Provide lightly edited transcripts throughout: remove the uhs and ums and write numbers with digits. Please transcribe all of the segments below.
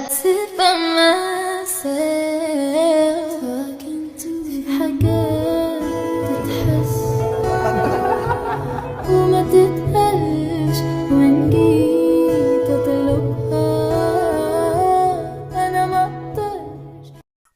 sit by myself talking to في حاجات تتحس وما تتقالش وإن جيت أطلبها أنا ما أقدرش.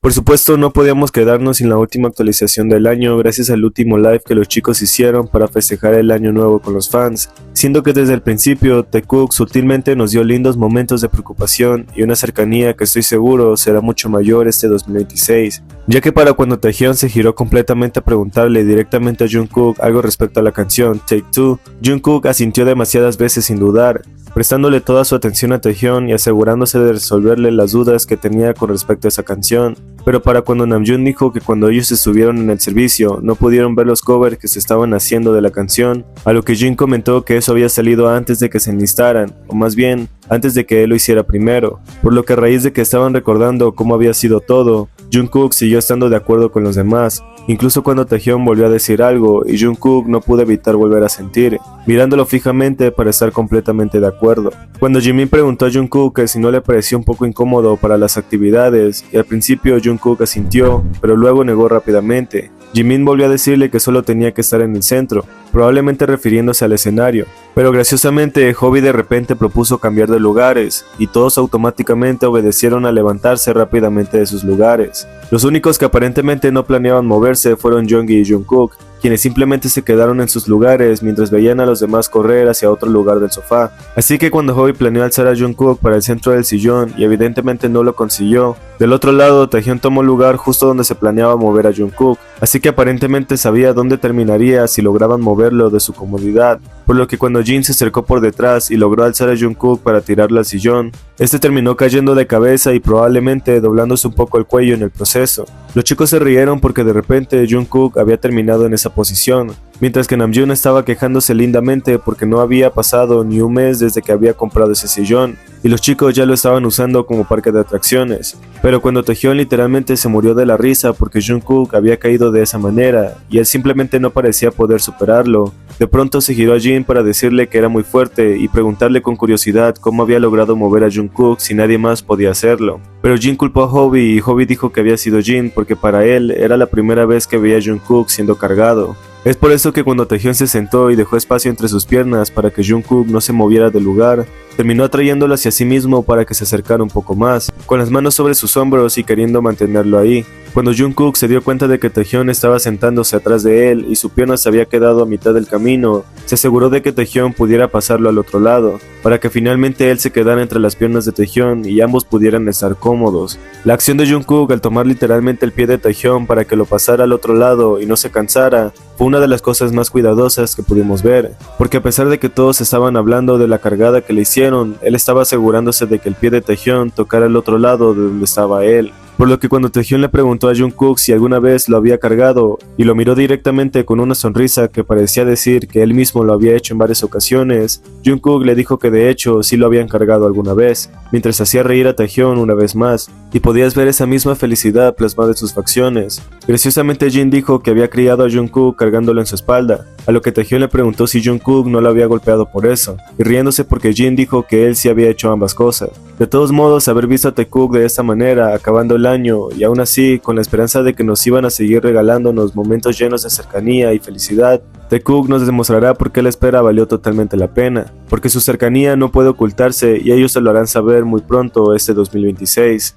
Por supuesto, no podíamos quedarnos sin la última actualización del año gracias al último live que los chicos hicieron para festejar el año nuevo con los fans, siendo que desde el principio Taekook sutilmente nos dio lindos momentos de preocupación y una cercanía que estoy seguro será mucho mayor este 2026, ya que para cuando Taehyun se giró completamente a preguntarle directamente a Jungkook algo respecto a la canción Take Two, Jungkook asintió demasiadas veces sin dudar, prestándole toda su atención a Taehyun y asegurándose de resolverle las dudas que tenía con respecto a esa canción. Pero para cuando Namjoon dijo que cuando ellos estuvieron en el servicio no pudieron ver los covers que se estaban haciendo de la canción, a lo que Jin comentó que eso había salido antes de que se enlistaran, o más bien, antes de que él lo hiciera primero, por lo que a raíz de que estaban recordando cómo había sido todo, Jungkook siguió estando de acuerdo con los demás, incluso cuando Taehyun volvió a decir algo y Jungkook no pudo evitar volver a sentir, mirándolo fijamente para estar completamente de acuerdo. Cuando Jimin preguntó a Jungkook que si no le parecía un poco incómodo para las actividades, y al principio Jungkook asintió, pero luego negó rápidamente, Jimin volvió a decirle que solo tenía que estar en el centro, probablemente refiriéndose al escenario, pero graciosamente Hobi de repente propuso cambiar de lugares, y todos automáticamente obedecieron a levantarse rápidamente de sus lugares. Los únicos que aparentemente no planeaban moverse fueron Jeongi y Jungkook, quienes simplemente se quedaron en sus lugares mientras veían a los demás correr hacia otro lugar del sofá. Así que cuando Hobi planeó alzar a Jungkook para el centro del sillón y evidentemente no lo consiguió, del otro lado Taehyun tomó lugar justo donde se planeaba mover a Jungkook, así que aparentemente sabía dónde terminaría si lograban moverlo de su comodidad, por lo que cuando Jin se acercó por detrás y logró alzar a Jungkook para tirarlo al sillón, este terminó cayendo de cabeza y probablemente doblándose un poco el cuello en el proceso. Los chicos se rieron porque de repente Jungkook había terminado en esa posición, mientras que Namjoon estaba quejándose lindamente porque no había pasado ni un mes desde que había comprado ese sillón, y los chicos ya lo estaban usando como parque de atracciones. Pero cuando Taehyun literalmente se murió de la risa porque Jungkook había caído de esa manera, y él simplemente no parecía poder superarlo, de pronto se giró a Jin para decirle que era muy fuerte y preguntarle con curiosidad cómo había logrado mover a Jungkook si nadie más podía hacerlo. Pero Jin culpó a Hobi y Hobi dijo que había sido Jin porque para él era la primera vez que veía a Jungkook siendo cargado. Es por eso que cuando Taehyun se sentó y dejó espacio entre sus piernas para que Jungkook no se moviera del lugar, terminó atrayéndolo hacia sí mismo para que se acercara un poco más, con las manos sobre sus hombros y queriendo mantenerlo ahí. Cuando Jungkook se dio cuenta de que Taehyun estaba sentándose atrás de él y su pierna se había quedado a mitad del camino, se aseguró de que Taehyun pudiera pasarlo al otro lado, para que finalmente él se quedara entre las piernas de Taehyun y ambos pudieran estar cómodos. La acción de Jungkook al tomar literalmente el pie de Taehyun para que lo pasara al otro lado y no se cansara, fue una de las cosas más cuidadosas que pudimos ver, porque a pesar de que todos estaban hablando de la cargada que le hicieron, él estaba asegurándose de que el pie de Taehyun tocara el otro lado de donde estaba él. Por lo que cuando Taehyun le preguntó a Jungkook si alguna vez lo había cargado, y lo miró directamente con una sonrisa que parecía decir que él mismo lo había hecho en varias ocasiones, Jungkook le dijo que de hecho sí lo habían cargado alguna vez, mientras hacía reír a Taehyun una vez más, y podías ver esa misma felicidad plasmada en sus facciones. Graciosamente Jin dijo que había criado a Jungkook cargándolo en su espalda, a lo que Taehyun le preguntó si Jungkook no lo había golpeado por eso, y riéndose porque Jin dijo que él sí había hecho ambas cosas. De todos modos, haber visto a Taekook de esta manera, acabando el año, y aún así, con la esperanza de que nos iban a seguir regalándonos momentos llenos de cercanía y felicidad, Taekook nos demostrará por qué la espera valió totalmente la pena, porque su cercanía no puede ocultarse y ellos se lo harán saber muy pronto este 2026.